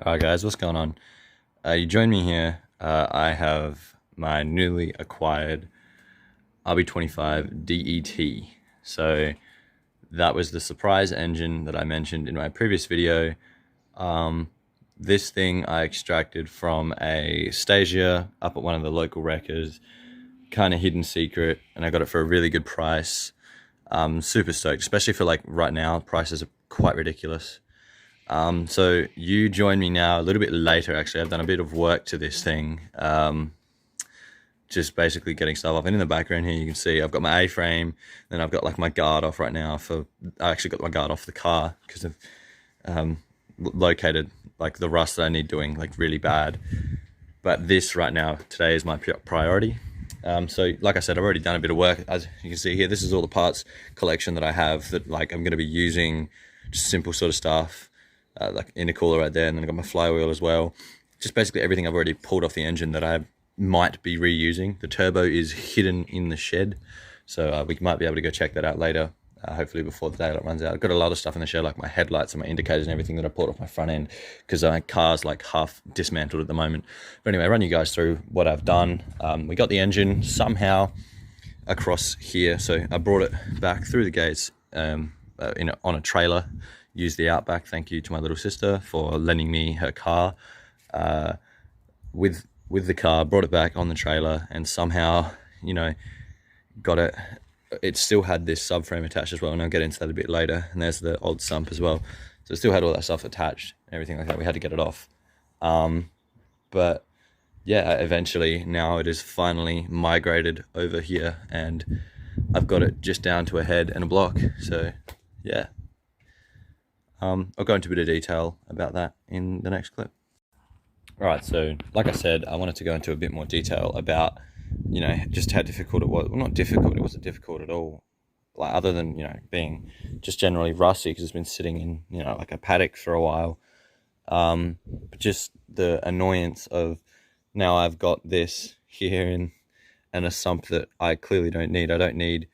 Alright guys, what's going on? You join me here. I have my newly acquired RB25 DET. So that was the surprise engine that I mentioned in my previous video. This thing I extracted from a Stasia up at one of the local wreckers, kind of hidden secret, and I got it for a really good price. Super stoked, especially for like right now, prices are quite ridiculous. So you join me now a little bit later. Actually, I've done a bit of work to this thing, just basically getting stuff off. And in the background here you can see I've got my A-frame, then I've got like my guard off right now. I actually got my guard off the car because I've located like the rust that I need doing like really bad. But this right now today is my priority. So like I said, I've already done a bit of work. As you can see here, this is all the parts collection that I have that like I'm going to be using, just simple sort of stuff. Like intercooler right there, and then I got my flywheel as well. Just basically everything I've already pulled off the engine that I might be reusing. The turbo is hidden in the shed, so we might be able to go check that out later, hopefully before the daylight runs out. I've got a lot of stuff in the shed, like my headlights and my indicators and everything that I pulled off my front end, because my car's like half dismantled at the moment. But anyway, I'll run you guys through what I've done. We got the engine somehow across here, so I brought it back through the gates on a trailer. Used the Outback. Thank you to my little sister for lending me her car. With the car, brought it back on the trailer, and somehow, got it. It still had this subframe attached as well, and I'll get into that a bit later. And there's the old sump as well. So it still had all that stuff attached, everything like that. We had to get it off. But yeah, eventually now it is finally migrated over here, and I've got it just down to a head and a block. So yeah. I'll go into a bit of detail about that in the next clip. Alright, so like I said, I wanted to go into a bit more detail about, just how difficult it was. Well, not difficult, it wasn't difficult at all. Like, other than, being just generally rusty because it's been sitting in, like a paddock for a while. But just the annoyance of now I've got this here and a sump that I clearly don't need. I don't need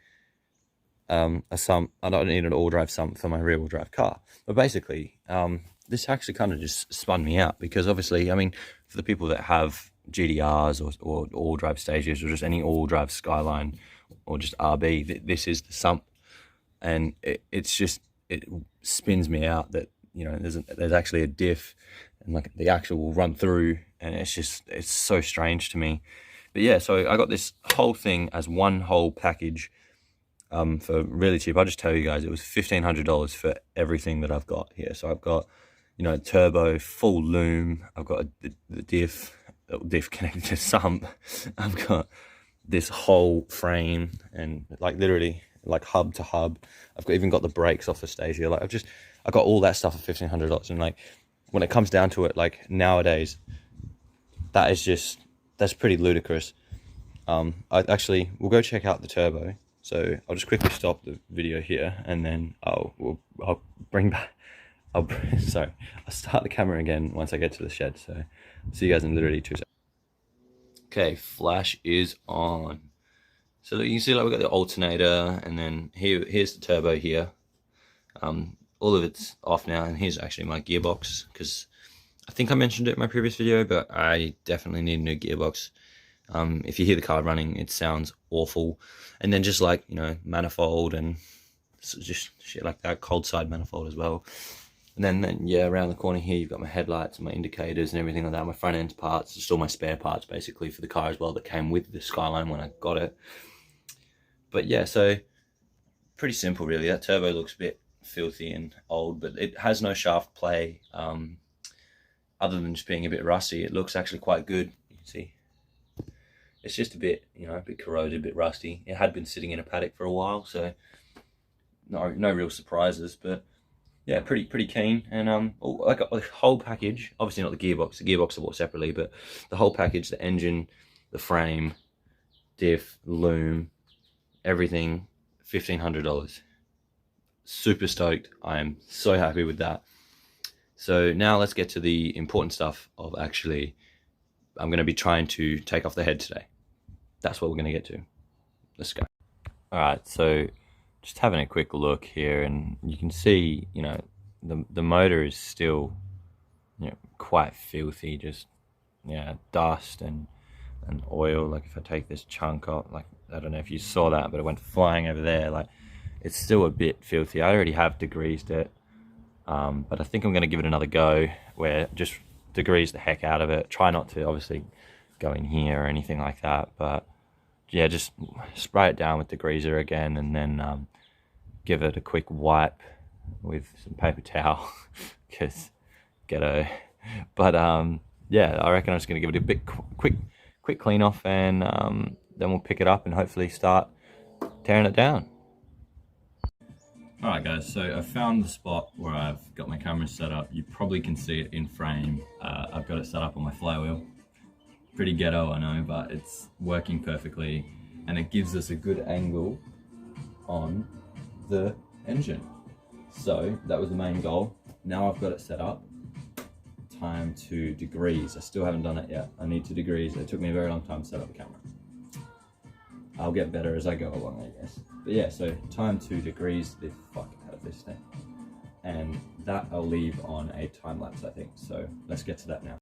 a sump. I don't need an all-drive sump for my rear-wheel drive car. But basically, this actually kind of just spun me out, because obviously, I mean, for the people that have GDRs or all-drive Stasias or just any all-drive Skyline or just RB, this is the sump, and it spins me out that there's actually a diff, and like the axle will run through, and it's so strange to me. But yeah, so I got this whole thing as one whole package. For really cheap. I'll just tell you guys, it was $1,500 for everything that I've got here. So I've got, turbo, full loom. I've got the diff connected to sump. I've got this whole frame, and like literally like hub to hub. I've even got the brakes off the Stasia. Like I got all that stuff for $1,500. And like when it comes down to it, like nowadays, that's pretty ludicrous. We'll go check out the turbo. So I'll just quickly stop the video here, and then I'll start the camera again once I get to the shed. So I'll see you guys in literally 2 seconds. Okay, flash is on. So you can see like we've got the alternator, and then here's the turbo here. All of it's off now, and here's actually my gearbox, because I think I mentioned it in my previous video, but I definitely need a new gearbox. If you hear the car running, it sounds awful. And then just like, manifold and just shit like that, cold side manifold as well. And then yeah, around the corner here, you've got my headlights and my indicators and everything like that, my front end parts, just all my spare parts basically for the car as well that came with the Skyline when I got it. But yeah, so pretty simple really. That turbo looks a bit filthy and old, but it has no shaft play. Other than just being a bit rusty, it looks actually quite good. You can see. It's just a bit, a bit corroded, a bit rusty. It had been sitting in a paddock for a while, so no real surprises. But yeah, pretty keen. And I got the whole package. Obviously not the gearbox. The gearbox I bought separately, but the whole package: the engine, the frame, diff, loom, everything. $1,500. Super stoked. I am so happy with that. So now let's get to the important stuff of actually. I'm going to be trying to take off the head today. That's what we're going to get to. Let's go. All right, so just having a quick look here, and you can see, the motor is still quite filthy, just dust and oil. Like if I take this chunk off, like I don't know if you saw that, but it went flying over there. Like it's still a bit filthy. I already have degreased it, but I think I'm going to give it another go where just degrease the heck out of it. Try not to obviously go in here or anything like that, but yeah, just spray it down with degreaser again, and then give it a quick wipe with some paper towel because ghetto. But yeah, I reckon I'm just going to give it a bit quick clean off, and then we'll pick it up and hopefully start tearing it down. Alright guys, so I found the spot where I've got my camera set up. You probably can see it in frame. I've got it set up on my flywheel. Pretty ghetto, I know, but it's working perfectly, and it gives us a good angle on the engine. So that was the main goal. Now I've got it set up. Time to degrease. I still haven't done it yet. I need to degrease. It took me a very long time to set up the camera. I'll get better as I go along, I guess. But yeah, so time to degrease the fuck out of this thing. And that I'll leave on a time lapse, I think. So let's get to that now.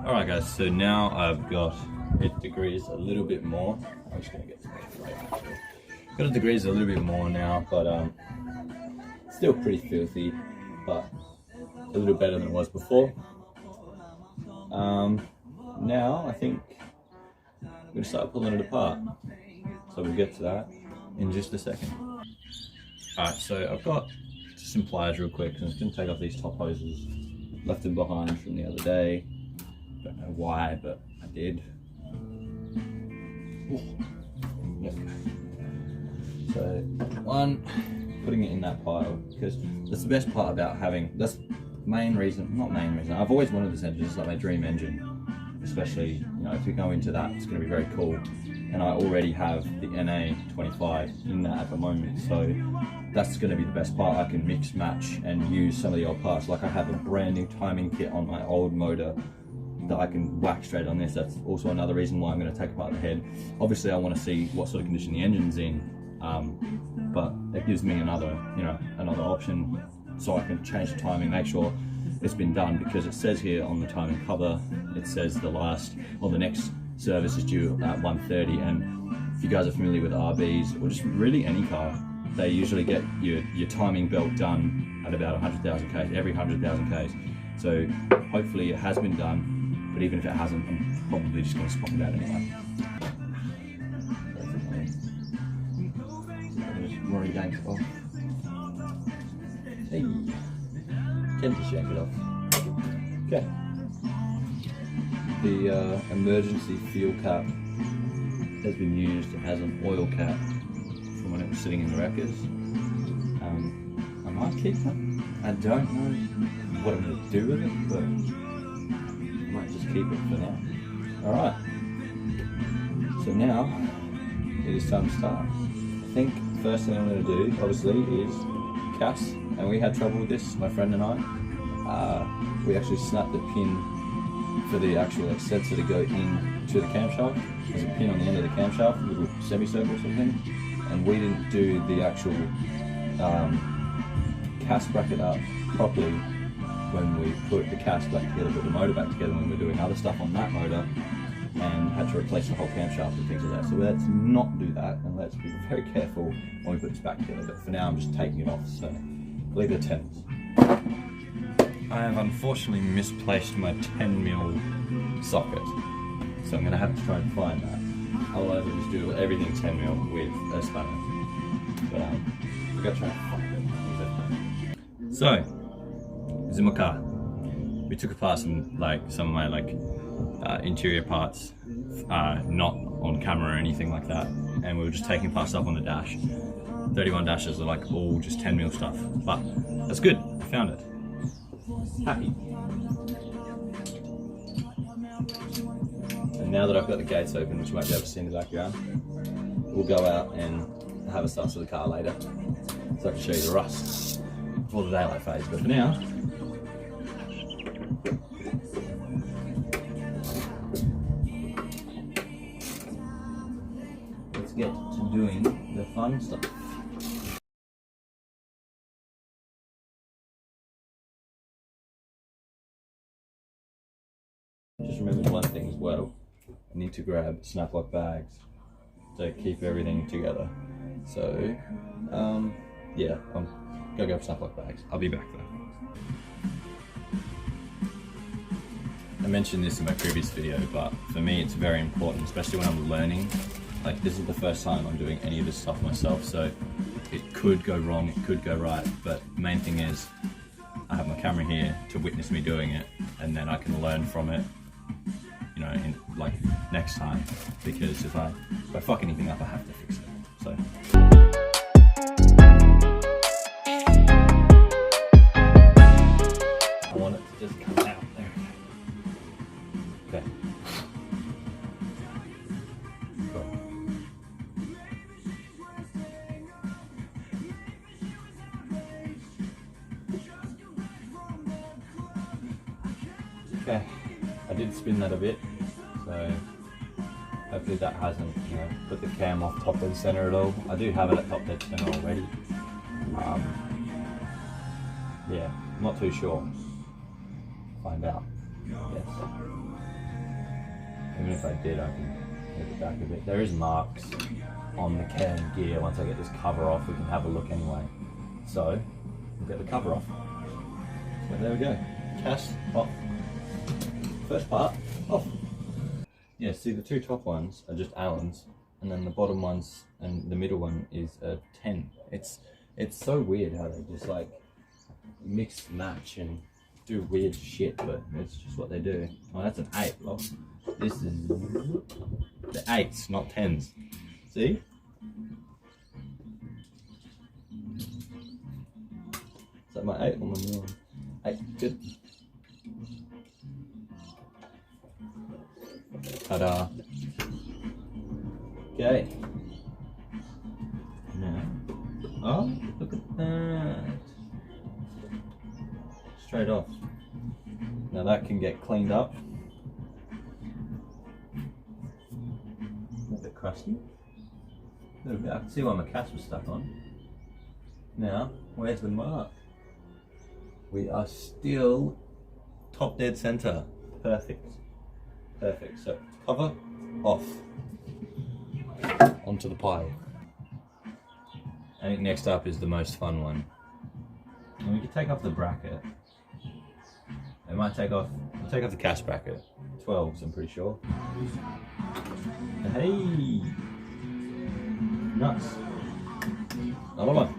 Alright guys, so now I've got it degreased a little bit more. I'm just going to get some flavor. Got it degreased a little bit more now, but still pretty filthy, but a little better than it was before. Now I think I'm going to start pulling it apart. So we'll get to that in just a second. Alright, so I've got just some pliers real quick. I'm just going to take off these top hoses. Left them behind from the other day. Don't know why, but I did. Yep. So one, putting it in that pile, because that's the best part about having, that's the main reason, not main reason, I've always wanted this engine. It's like my dream engine, especially, you know, if we go into that, it's going to be very cool. And I already have the NA25 in that at the moment, so that's going to be the best part. I can mix, match, and use some of the old parts. Like I have a brand new timing kit on my old motor that I can whack straight on this. That's also another reason why I'm going to take apart the head. Obviously I want to see what sort of condition the engine's in, but it gives me another option, so I can change the timing, make sure it's been done, because it says here on the timing cover, it says the next service is due at 1:30, and if you guys are familiar with RBs, or just really any car, they usually get your timing belt done at about 100,000 Ks, every 100,000 Ks. So hopefully it has been done. But even if it hasn't, I'm probably just going to swap it out anyway. I'm already yanked it off. Hey, can just yank it off. Okay. The emergency fuel cap has been used as an oil cap from when it was sitting in the wreckers. I might keep that. I don't know what I'm going to do with it, but I might just keep it for now. Alright, so now it is time to start. I think the first thing I'm going to do, obviously, is CAS, and we had trouble with this, my friend and I. We actually snapped the pin for the actual sensor to go into the camshaft. There's a pin on the end of the camshaft, a little semicircle sort of thing, and we didn't do the actual CAS bracket up properly when we put the CAS back together, put the motor back together when we're doing other stuff on that motor, and had to replace the whole camshaft and things like that. So let's not do that, and let's be very careful when we put this back together. But for now, I'm just taking it off, so leave it at 10. I have unfortunately misplaced my 10mm socket, so I'm going to have to try and find that. Otherwise I'll just do everything 10mm with a spanner. But I've got to try and find it. So, this is my car. we took apart some of my interior parts, not on camera or anything like that, and we were just taking apart stuff on the dash. 31 dashes are like all just 10mm stuff, but that's good. I found it. Happy. And now that I've got the gates open, which you might be able to see in the background, we'll go out and have a start to the car later, so I can show you the rust before the daylight fades. But for now, let's get to doing the fun stuff. Just remember one thing as well, I need to grab snap lock bags to keep everything together. So, yeah, I'm gonna grab snap lock bags. I'll be back though. I mentioned this in my previous video, but for me it's very important, especially when I'm learning. Like, this is the first time I'm doing any of this stuff myself, so it could go wrong, it could go right, but the main thing is I have my camera here to witness me doing it, and then I can learn from it, you know, in like next time, because if I fuck anything up, I have to fix it. So I want it to just come out. There we go. Okay. Cool. Okay, I did spin that a bit, so hopefully that hasn't, you know, put the cam off top dead center at all. I do have it at top dead center already. Yeah, I'm not too sure. Find out. Yes. Even if I did, I can move it back a bit. There is marks on the cam gear. Once I get this cover off, we can have a look anyway. So we'll get the cover off. So there we go. Cast off. First part off. Yeah, see, the two top ones are just Allens, and then the bottom ones and the middle one is a 10. It's so weird how they just like mix, match, and do weird shit, but it's just what they do. Oh, that's an 8. Well, this is the 8s, not 10s. See? Is that my 8 or my 9? 8, good. Ta-da. Okay. Now, oh, look at that. Straight off. Now that can get cleaned up. A bit crusty. A little bit. I can see why my cast was stuck on. Now, where's the mark? We are still top dead center. Perfect. Perfect. So cover off. Onto the pile. I think next up is the most fun one. And we can take off the bracket. I might take off the cast bracket. 12s, I'm pretty sure. Hey! Nuts. Another one.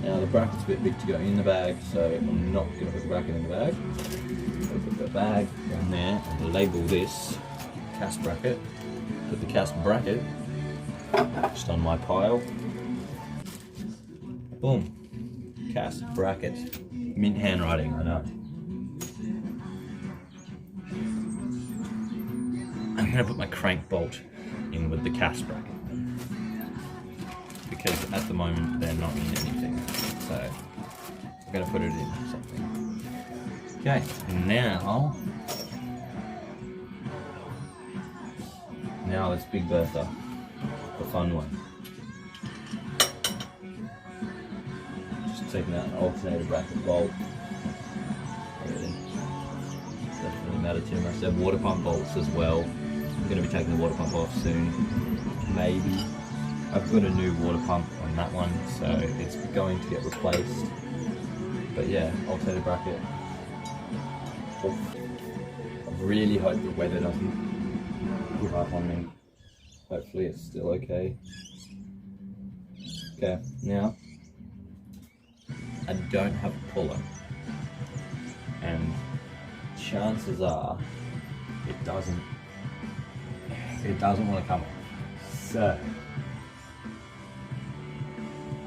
Now the bracket's a bit big to go in the bag, so I'm not going to put the bracket in the bag. I'll put the bag down there and label this cast bracket. Put the cast bracket just on my pile. Boom. Cast bracket. Mint handwriting, I know. I'm going to put my crank bolt in with the cast bracket, because at the moment they're not in anything, so I'm going to put it in something. Okay, now it's Big Bertha, the fun one. Just taking out an alternator bracket bolt. Really doesn't really matter too much. There are water pump bolts as well. I'm going to be taking the water pump off soon, maybe. I've got a new water pump on that one, so it's going to get replaced. But yeah, alternator bracket. I really hope the weather doesn't give up on me. Hopefully it's still okay. Okay, now I don't have a puller. and chances are it doesn't want to come off. So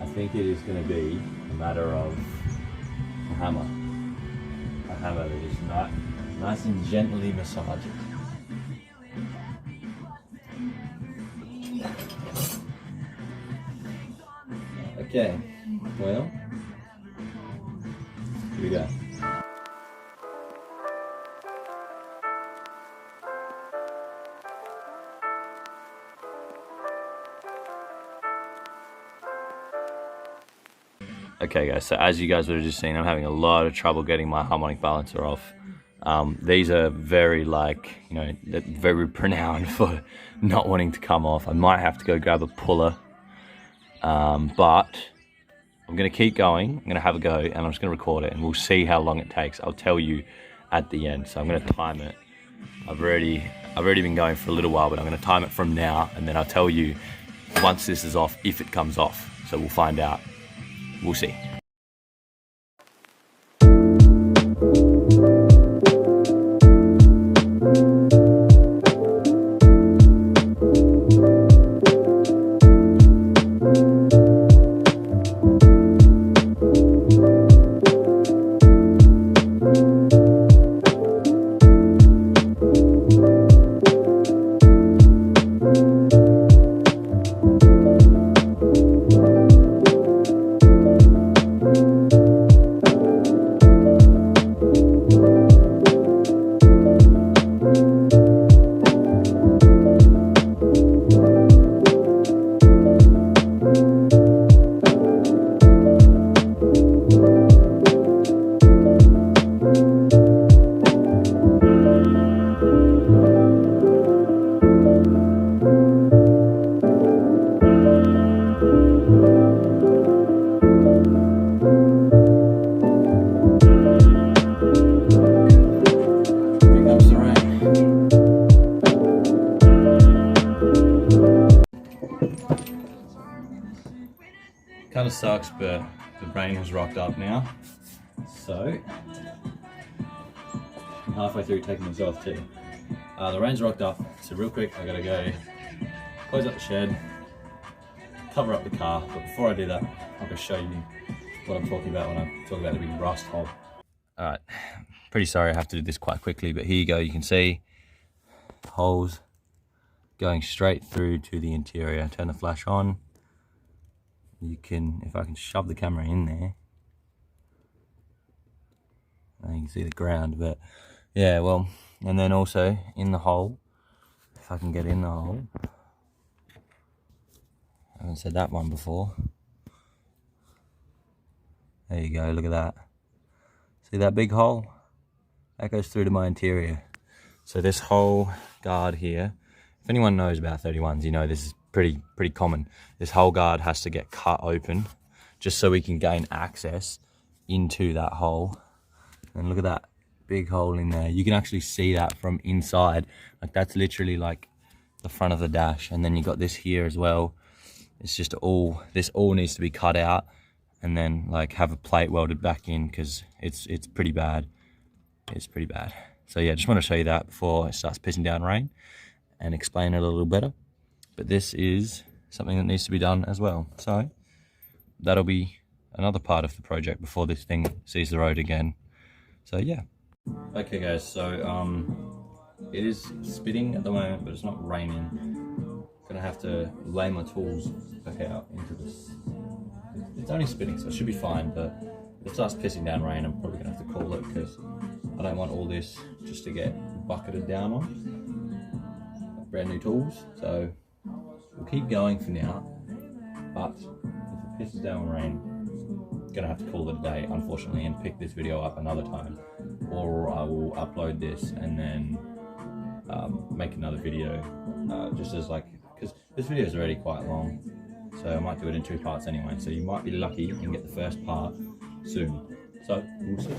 I think it is going to be a matter of a hammer that just nice and gently massage it. Okay, well, here we go. Okay guys, so as you guys would have just seen, I'm having a lot of trouble getting my harmonic balancer off. These are very very renowned for not wanting to come off. I might have to go grab a puller, but I'm gonna keep going. I'm gonna have a go and I'm just gonna record it and we'll see how long it takes. I'll tell you at the end. So I'm gonna time it. I've already been going for a little while, but I'm gonna time it from now and then I'll tell you once this is off, if it comes off. So we'll find out. We'll see. Kind of sucks, but the rain has rocked up now, so I'm halfway through taking this off too. The rain's rocked up, so real quick I gotta go close up the shed, cover up the car, but before I do that I'll just show you what I'm talking about when I talk about the big rust hole. Alright, pretty sorry I have to do this quite quickly, but here you go. You can see holes going straight through to the interior. Turn the flash on. You can, if I can shove the camera in there, you can see the ground, but yeah, well, and then also in the hole, if I can get in the hole, I haven't said that one before. There you go, look at that. See that big hole? That goes through to my interior. So this whole guard here, if anyone knows about 31s, you know this is pretty common. This whole guard has to get cut open just so we can gain access into that hole. And look at that big hole in there. You can actually see that from inside. Like that's literally like the front of the dash. And then you got this here as well. It's just this all needs to be cut out and then like have a plate welded back in because it's pretty bad. It's pretty bad. So yeah, just want to show you that before it starts pissing down rain and explain it a little better. But this is something that needs to be done as well. So that'll be another part of the project before this thing sees the road again. So yeah. Okay guys, so it is spitting at the moment, but it's not raining. Gonna have to lay my tools back out into this. It's only spitting, so it should be fine, but if it starts pissing down rain, I'm probably gonna have to call it because I don't want all this just to get bucketed down on. Brand new tools, so we'll keep going for now, but if it pisses down rain, I'm gonna have to call it a day, unfortunately, and pick this video up another time, or I will upload this and then make another video, just as like, because this video is already quite long, so I might do it in 2 parts anyway, so you might be lucky and get the first part soon. So we'll see.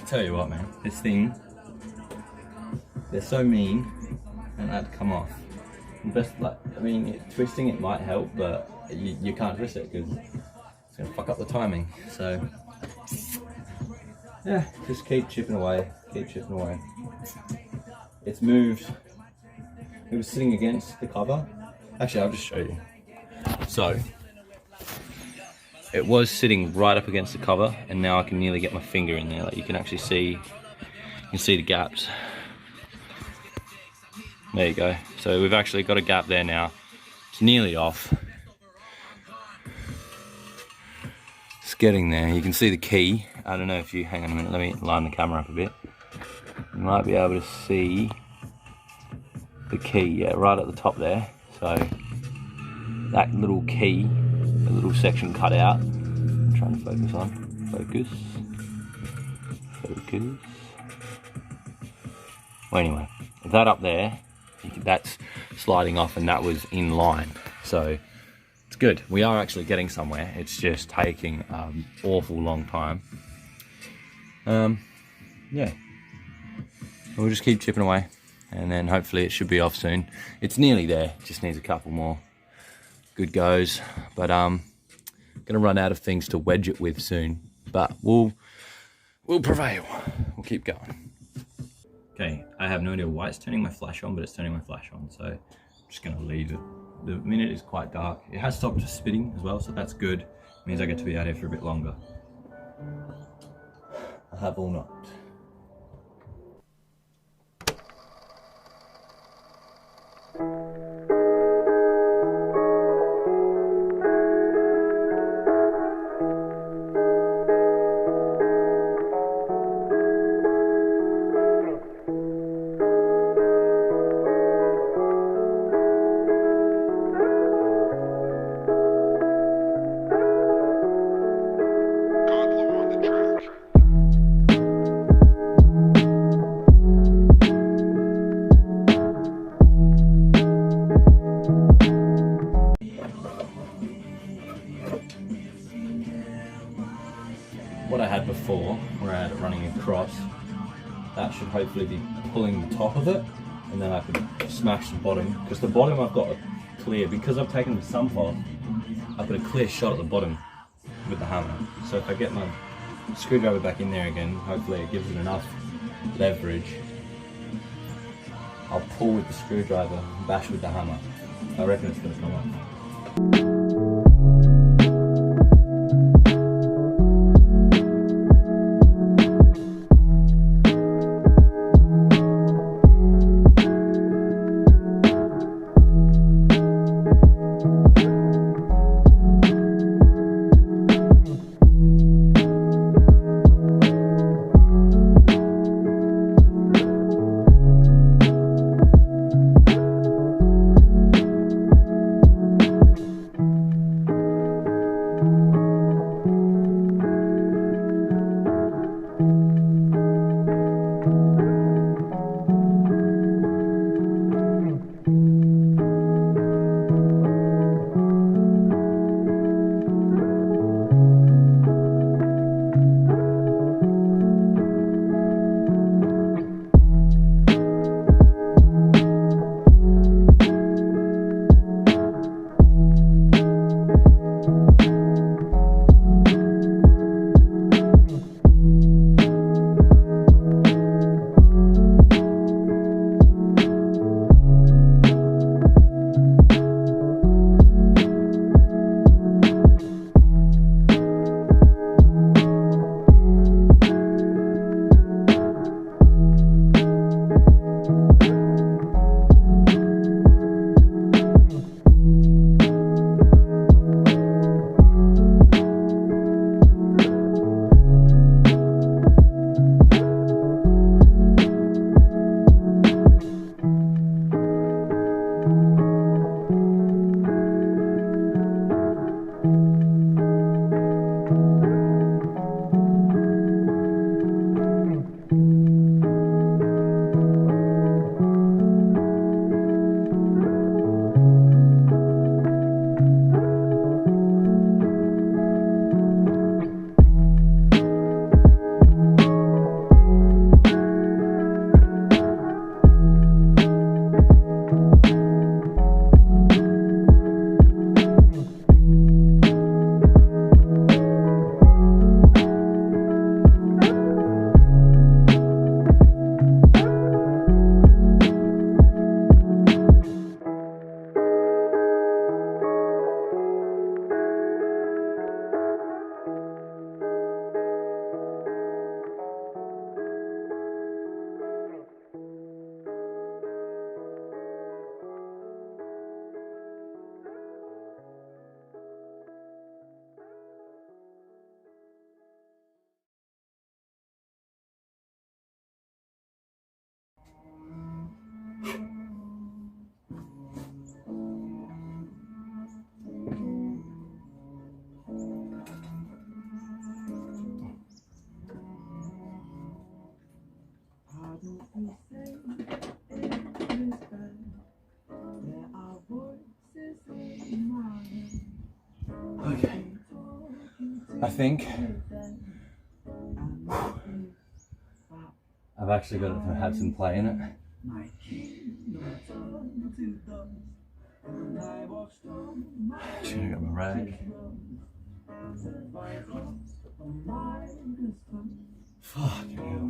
tell you what, man, this thing, they're so mean, and that come off. Best, like, I mean, twisting it might help, but you can't twist it because it's gonna fuck up the timing. So yeah, just keep chipping away, keep chipping away. It's moved. It was sitting against the cover. Actually, I'll just show you. So it was sitting right up against the cover, and now I can nearly get my finger in there. Like, you can actually see, you can see the gaps. There you go. So we've actually got a gap there now. It's nearly off. It's getting there. You can see the key. I don't know if you, hang on a minute, let me line the camera up a bit. You might be able to see the key, yeah, right at the top there. So that little key, a little section cut out. I'm trying to focus on. Focus. Well, anyway, that up there, that's sliding off, and that was in line. So it's good. We are actually getting somewhere. It's just taking an awful long time. Yeah. We'll just keep chipping away, and then hopefully it should be off soon. It's nearly there. Just needs a couple more good goes. But gonna run out of things to wedge it with soon. But we'll prevail. We'll keep going. Okay, I have no idea why it's turning my flash on, but it's turning my flash on, so I'm just gonna leave it. The minute is quite dark. It has stopped spitting as well, so that's good. It means I get to be out here for a bit longer. I have all night. What I had before, where I had it running across, that should hopefully be pulling the top of it, and then I could smash the bottom, because the bottom I've got a clear, because I've taken the sump off, I've got a clear shot at the bottom with the hammer. So if I get my screwdriver back in there again, hopefully it gives it enough leverage. I'll pull with the screwdriver, bash with the hammer. I reckon it's going to come off. Okay. I think I've actually got it to have some play in it. Just gonna get my rag. Fucking hell.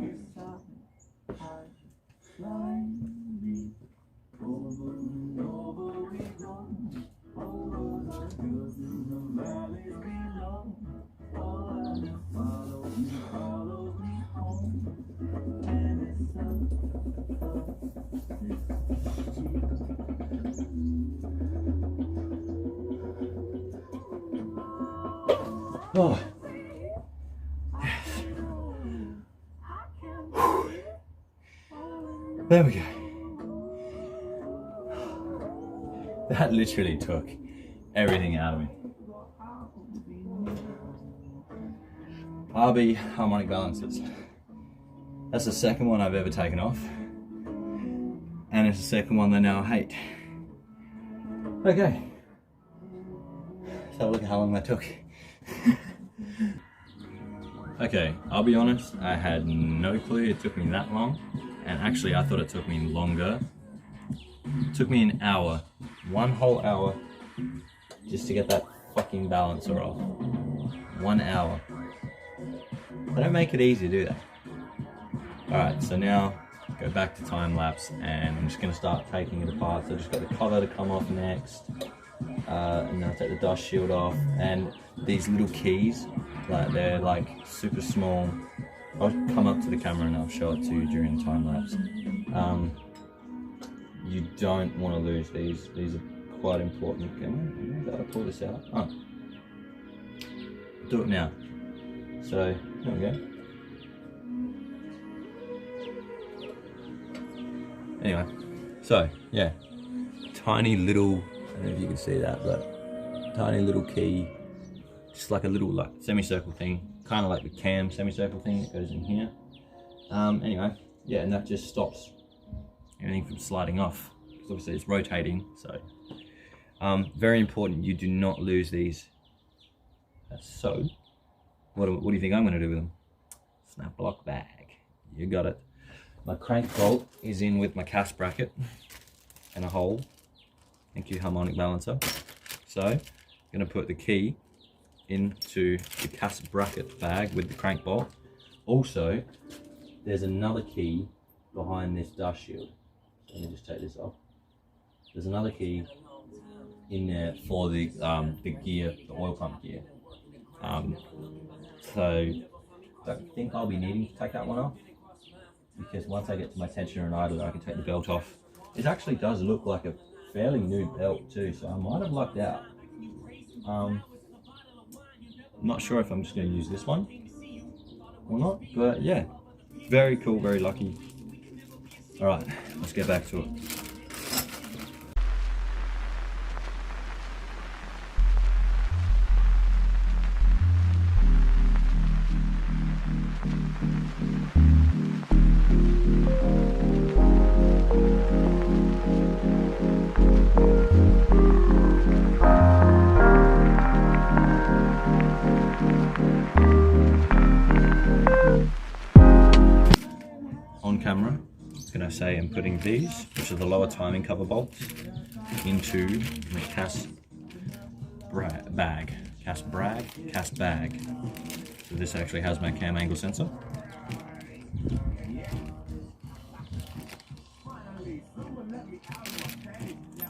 Oh, yes. There we go. That literally took everything out of me. RB harmonic balances. That's the second one I've ever taken off. And it's the second one that now I hate. Okay. Let's have a look at how long that took. Okay, I'll be honest, I had no clue it took me that long, and actually I thought it took me longer. It took me an hour, 1 whole hour, just to get that fucking balancer off. 1 hour. They don't make it easy, do they? Alright, so now go back to time lapse, and I'm just going to start taking it apart. So I just got the cover to come off next, and then I'll take the dust shield off, and these little keys, like they're like super small. I'll come up to the camera and I'll show it to you during the time lapse. You don't want to lose these. These are quite important. Can I pull this out? Oh, do it now. So there we go. Anyway, so yeah, tiny little. I don't know if you can see that, but tiny little key. Just like a little like semicircle thing, kind of like the cam semicircle thing that goes in here. Anyway, yeah, and that just stops everything from sliding off, because obviously it's rotating. So very important, you do not lose these. So what do you think I'm going to do with them? Snap block bag. You got it. My crank bolt is in with my cast bracket and a hole. Thank you, harmonic balancer. So I'm going to put the key into the cast bracket bag with the crank bolt. Also, there's another key behind this dust shield. Let me just take this off. There's another key in there for the gear, the oil pump gear. So I don't think I'll be needing to take that one off, because once I get to my tensioner and idler, I can take the belt off. It actually does look like a fairly new belt too, so I might have lucked out. I'm not sure if I'm just going to use this one or not, but yeah, very cool, very lucky. All right, let's get back to it. Camera, it's going to say I'm putting these, which are the lower timing cover bolts, into the cast bag. So this actually has my cam angle sensor.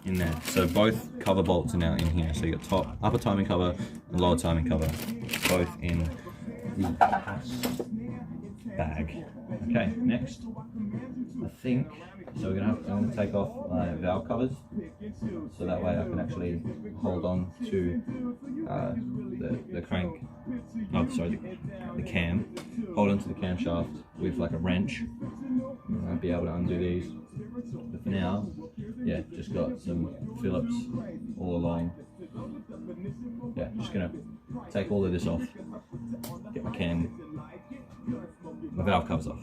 In there. So both cover bolts are now in here. So you got upper timing cover and lower timing cover, both in the cast bag. Okay, next, I think, so I'm going to take off my valve covers, so that way I can actually hold on to the crank, the cam, hold on to the camshaft with like a wrench, and I'll be able to undo these. But for now, yeah, just got some Phillips all along. Yeah, just going to take all of this off, get my valve covers off.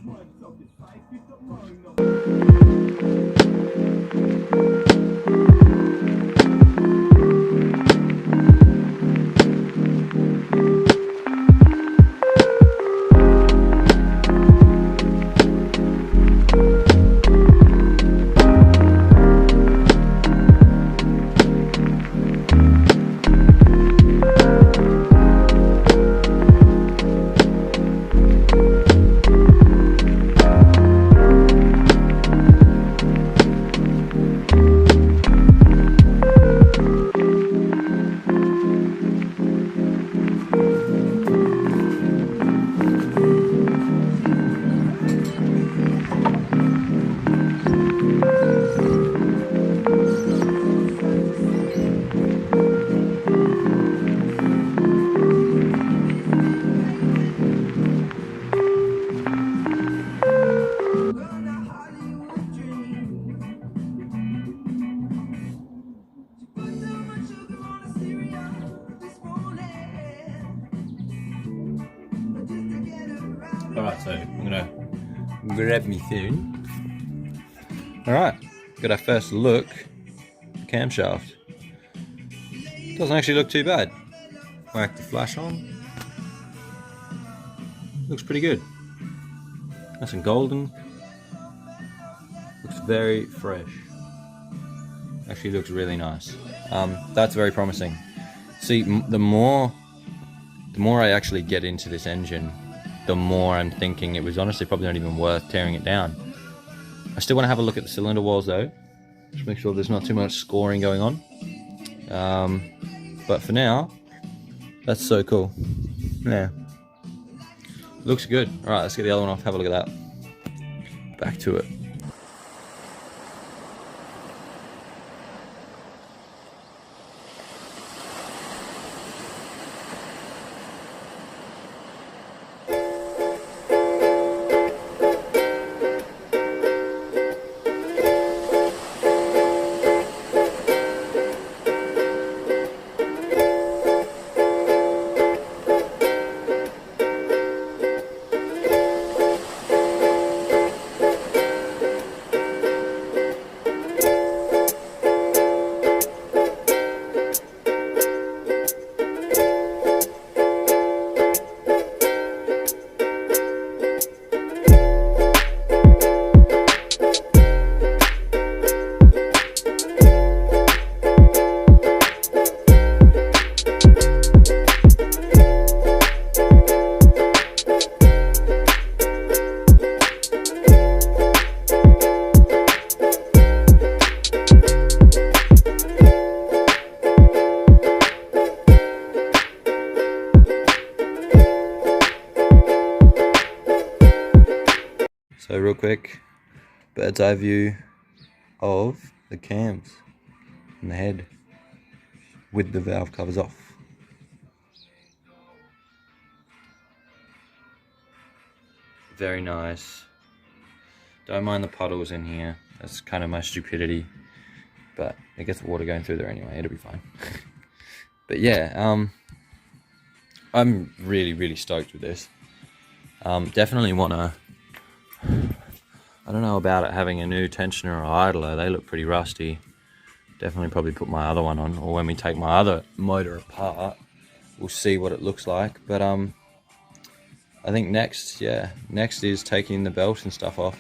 Alright, so I'm gonna grab me phone. Alright, got our first look. Camshaft. Doesn't actually look too bad. Whack the flash on. Looks pretty good. Nice and golden. Looks very fresh. Actually looks really nice. That's very promising. See, the more I actually get into this engine, the more I'm thinking it was honestly probably not even worth tearing it down. I still want to have a look at the cylinder walls though. Just make sure there's not too much scoring going on. But for now, that's so cool. Yeah. Looks good. Alright, let's get the other one off, have a look at that. Back to it. So real quick, bird's eye view of the cams and the head with the valve covers off. Very nice. Don't mind the puddles in here. That's kind of my stupidity, but it gets water going through there anyway. It'll be fine. But yeah, I'm really stoked with this. Definitely want to. I don't know about it having a new tensioner or idler. They look pretty rusty. Definitely probably put my other one on, or when we take my other motor apart, we'll see what it looks like. But I think next is taking the belt and stuff off.